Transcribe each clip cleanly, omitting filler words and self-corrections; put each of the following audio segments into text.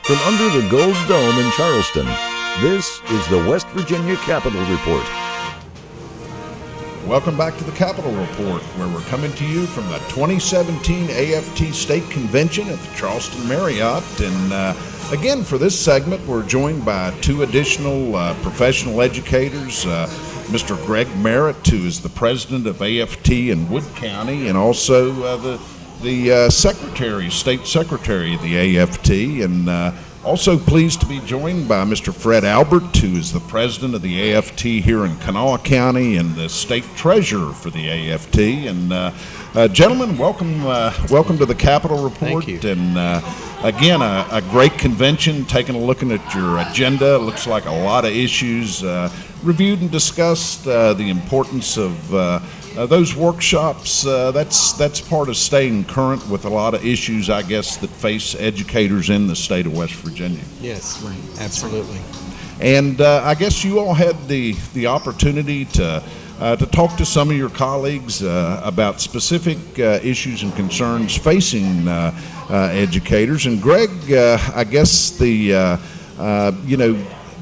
From under the Gold Dome in Charleston, this is the West Virginia Capitol Report. Welcome back to the Capitol Report, where we're coming to you from the 2017 AFT State Convention at the Charleston Marriott. And again, for this segment, we're joined by two additional professional educators, Mr. Greg Merritt, who is the president of AFT in Wood County, and also the secretary, state secretary of the AFT, and also pleased to be joined by Mr. Fred Albert, who is the president of the AFT here in Kanawha County and the state treasurer for the AFT. And gentlemen, welcome to the Capitol Report. Thank you. And again, a great convention. Taking a look at your agenda, looks like a lot of issues reviewed and discussed. The importance of those workshops, that's part of staying current with a lot of issues, I guess, that face educators in the state of West Virginia. Yes, right. Absolutely. And I guess you all had the opportunity to talk to some of your colleagues about specific issues and concerns facing educators. And Greg, I guess the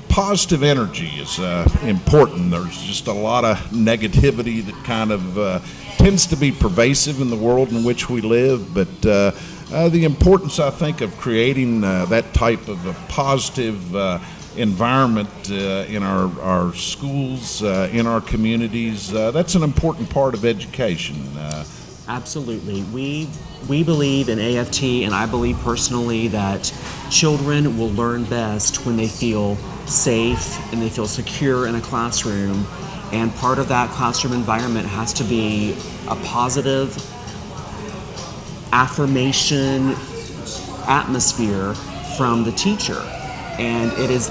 positive energy is important. There's just a lot of negativity that kind of tends to be pervasive in the world in which we live, but the importance, I think, of creating that type of a positive environment in our schools, in our communities, that's an important part of education. Absolutely. We believe in AFT, and I believe personally that children will learn best when they feel safe and they feel secure in a classroom. And part of that classroom environment has to be a positive affirmation atmosphere from the teacher. And it is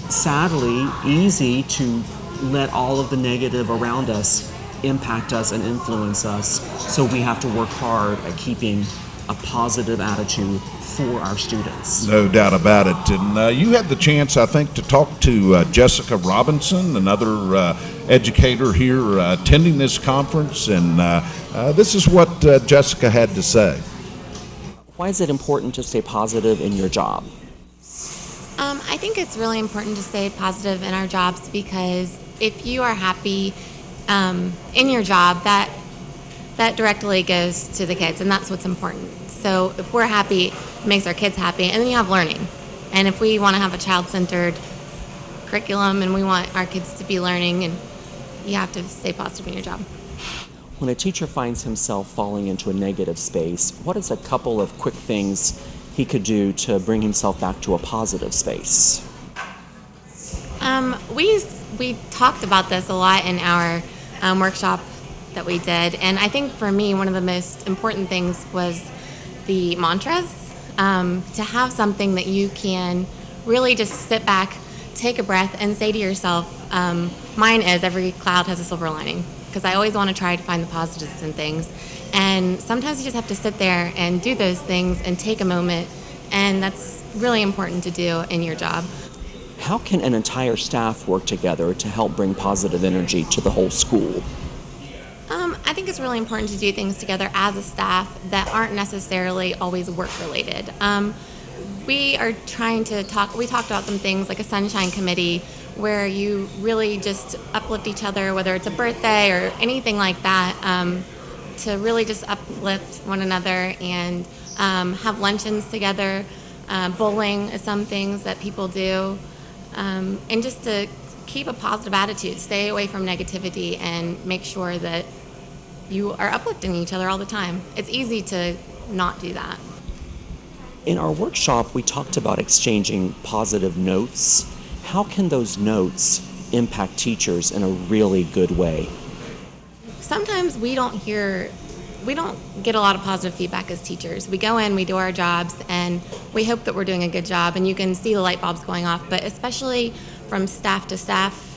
sadly easy to let all of the negative around us impact us and influence us, so we have to work hard at keeping a positive attitude for our students. No doubt about it. And you had the chance, I think, to talk to Jessica Robinson, another educator here attending this conference, and this is what Jessica had to say. Why is it important to stay positive in your job? I think it's really important to stay positive in our jobs, because if you are happy in your job, that directly goes to the kids, and that's what's important. So if we're happy, it makes our kids happy, and then you have learning. And if we want to have a child-centered curriculum and we want our kids to be learning, and you have to stay positive in your job. When a teacher finds himself falling into a negative space, what is a couple of quick things he could do to bring himself back to a positive space? We talked about this a lot in our workshop that we did, and I think for me one of the most important things was the mantras. To have something that you can really just sit back, take a breath, and say to yourself, mine is every cloud has a silver lining, because I always want to try to find the positives in things. And sometimes you just have to sit there and do those things and take a moment, and that's really important to do in your job. How can an entire staff work together to help bring positive energy to the whole school? I think it's really important to do things together as a staff that aren't necessarily always work-related. We are trying to we talked about some things like a sunshine committee, where you really just uplift each other, whether it's a birthday or anything like that, to really just uplift one another and have luncheons together. Bowling is some things that people do. And just to keep a positive attitude, stay away from negativity, and make sure that you are uplifting each other all the time. It's easy to not do that. In our workshop, we talked about exchanging positive notes. How can those notes impact teachers in a really good way? Sometimes we don't get a lot of positive feedback as teachers. We go in, we do our jobs, and we hope that we're doing a good job, and you can see the light bulbs going off, but especially from staff to staff,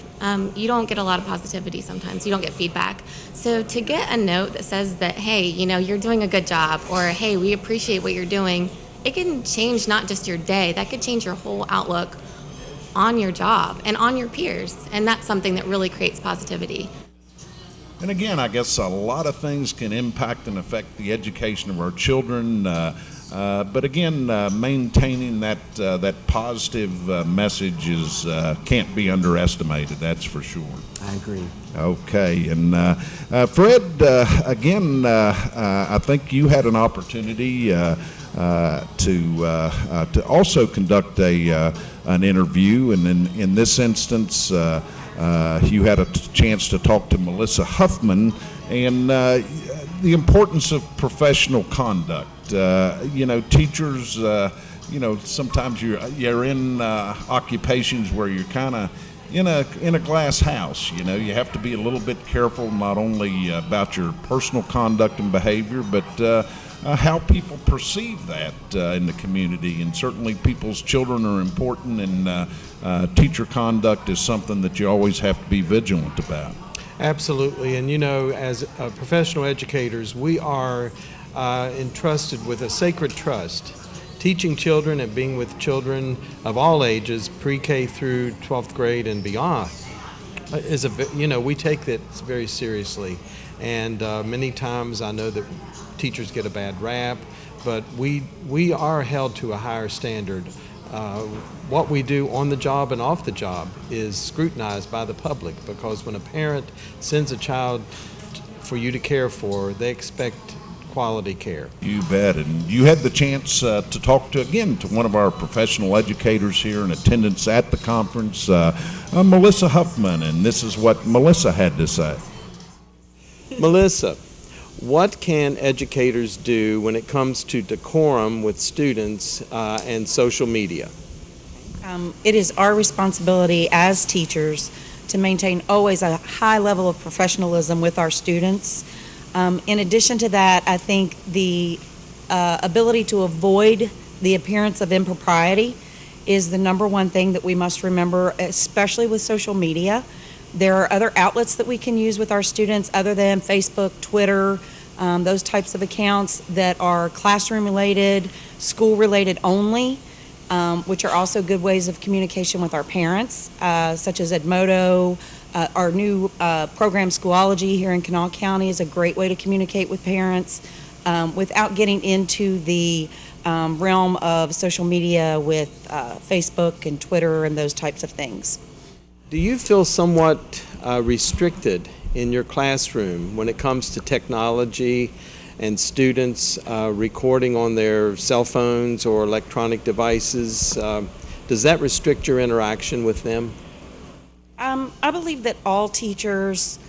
you don't get a lot of positivity sometimes. You don't get feedback. So to get a note that says that, hey, you're doing a good job, or hey, we appreciate what you're doing, it can change not just your day, that could change your whole outlook on your job and on your peers, and that's something that really creates positivity. And again, I guess a lot of things can impact and affect the education of our children. But again, maintaining that positive message can't be underestimated. That's for sure. I agree. Okay, and Fred, again, I think you had an opportunity to also conduct an interview, and in this instance, you had a chance to talk to Melissa Huffman and the importance of professional conduct. Teachers, sometimes you're in occupations where you're kind of in a glass house. You have to be a little bit careful, not only about your personal conduct and behavior, but how people perceive that in the community. And certainly people's children are important, and teacher conduct is something that you always have to be vigilant about. Absolutely. And as professional educators, we are entrusted with a sacred trust. Teaching children and being with children of all ages, pre-K through 12th grade and beyond, we take that very seriously. And many times I know that teachers get a bad rap, but we are held to a higher standard. What we do on the job and off the job is scrutinized by the public, because when a parent sends a child for you to care for, they expect quality care. You bet. And you had the chance to talk to one of our professional educators here in attendance at the conference, Melissa Huffman, and this is what Melissa had to say. Melissa, what can educators do when it comes to decorum with students and social media? It is our responsibility as teachers to maintain always a high level of professionalism with our students. In addition to that, I think the ability to avoid the appearance of impropriety is the number one thing that we must remember, especially with social media. There are other outlets that we can use with our students other than Facebook, Twitter, those types of accounts that are classroom related, school related only, which are also good ways of communication with our parents, such as Edmodo. Our new program, Schoology, here in Kanawha County is a great way to communicate with parents without getting into the realm of social media with Facebook and Twitter and those types of things. Do you feel somewhat restricted in your classroom when it comes to technology and students recording on their cell phones or electronic devices? Does that restrict your interaction with them? I believe that all teachers,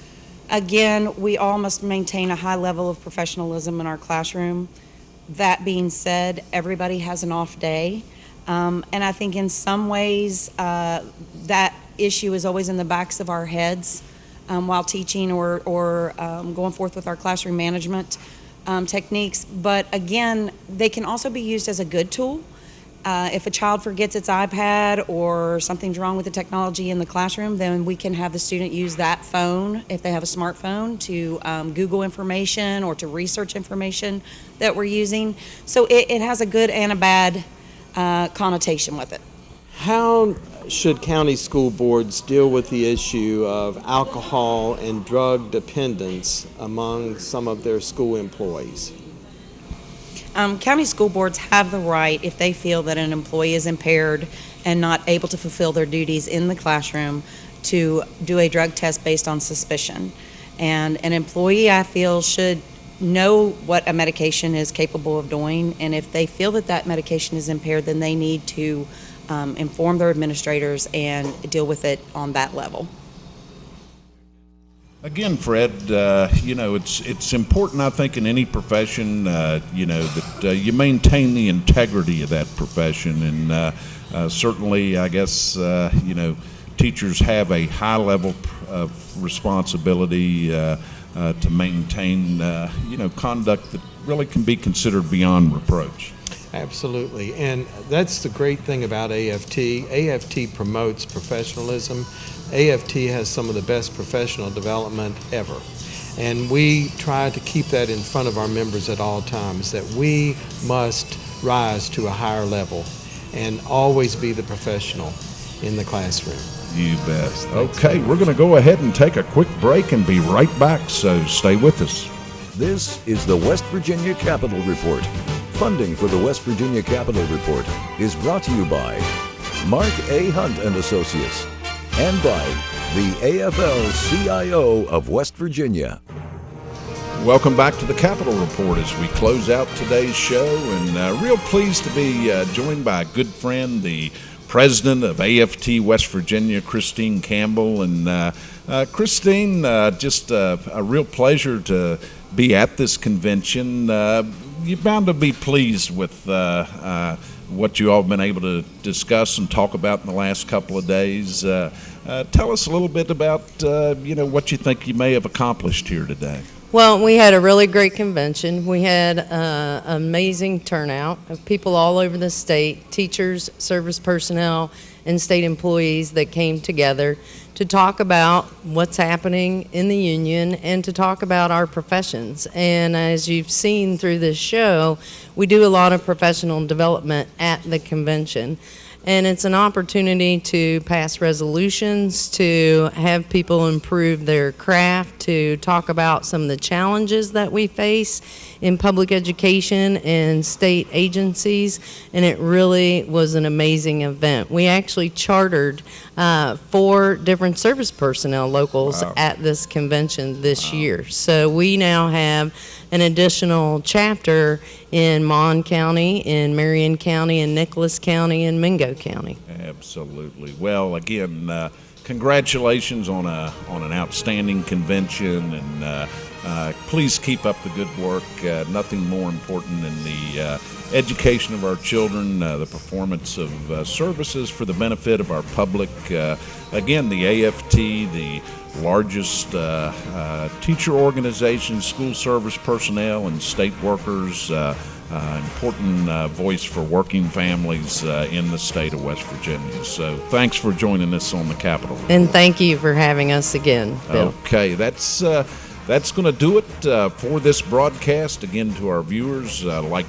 again, we all must maintain a high level of professionalism in our classroom. That being said, everybody has an off day. And I think in some ways that issue is always in the backs of our heads while teaching or going forth with our classroom management techniques. But again, they can also be used as a good tool. If a child forgets its iPad or something's wrong with the technology in the classroom, then we can have the student use that phone, if they have a smartphone, to Google information or to research information that we're using. So it has a good and a bad connotation with it. How should county school boards deal with the issue of alcohol and drug dependence among some of their school employees? County school boards have the right, if they feel that an employee is impaired and not able to fulfill their duties in the classroom, to do a drug test based on suspicion. And an employee, I feel, should know what a medication is capable of doing, and if they feel that that medication is impaired, then they need to inform their administrators and deal with it on that level. Again, Fred, it's important, I think, in any profession, that you maintain the integrity of that profession. And certainly, I guess, teachers have a high level of responsibility to maintain, conduct that really can be considered beyond reproach. Absolutely, and that's the great thing about AFT. AFT promotes professionalism. AFT has some of the best professional development ever. And we try to keep that in front of our members at all times, that we must rise to a higher level and always be the professional in the classroom. You bet. Okay, we're going to go ahead and take a quick break and be right back, so stay with us. This is the West Virginia Capitol Report. Funding for the West Virginia Capitol Report is brought to you by Mark A. Hunt and Associates and by the AFL-CIO of West Virginia. Welcome back to the Capitol Report as we close out today's show, and real pleased to be joined by a good friend, the president of AFT West Virginia, Christine Campbell. And Christine, just a real pleasure to be at this convention. You're bound to be pleased with what you all have been able to discuss and talk about in the last couple of days. Tell us a little bit about what you think you may have accomplished here today. Well, we had a really great convention. We had an amazing turnout of people all over the state, teachers, service personnel, and state employees that came together to talk about what's happening in the union and to talk about our professions. And as you've seen through this show, we do a lot of professional development at the convention. And it's an opportunity to pass resolutions, to have people improve their craft, to talk about some of the challenges that we face in public education and state agencies. And it really was an amazing event. We actually chartered 4 different service personnel locals at this convention this year. So we now have an additional chapter in Mon County, in Marion County, in Nicholas County, and Mingo County. Absolutely. Well, again, congratulations on an outstanding convention, and please keep up the good work. Nothing more important than the education of our children, the performance of services for the benefit of our public. Again, the AFT, the largest teacher organization, school service personnel, and state workers, important voice for working families in the state of West Virginia. So thanks for joining us on the Capitol Report. And thank you for having us again, Bill. Okay, that's going to do it for this broadcast. Again, to our viewers, I'd like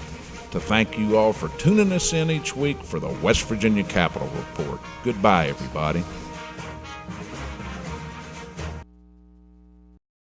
to thank you all for tuning us in each week for the West Virginia Capitol Report. Goodbye, everybody.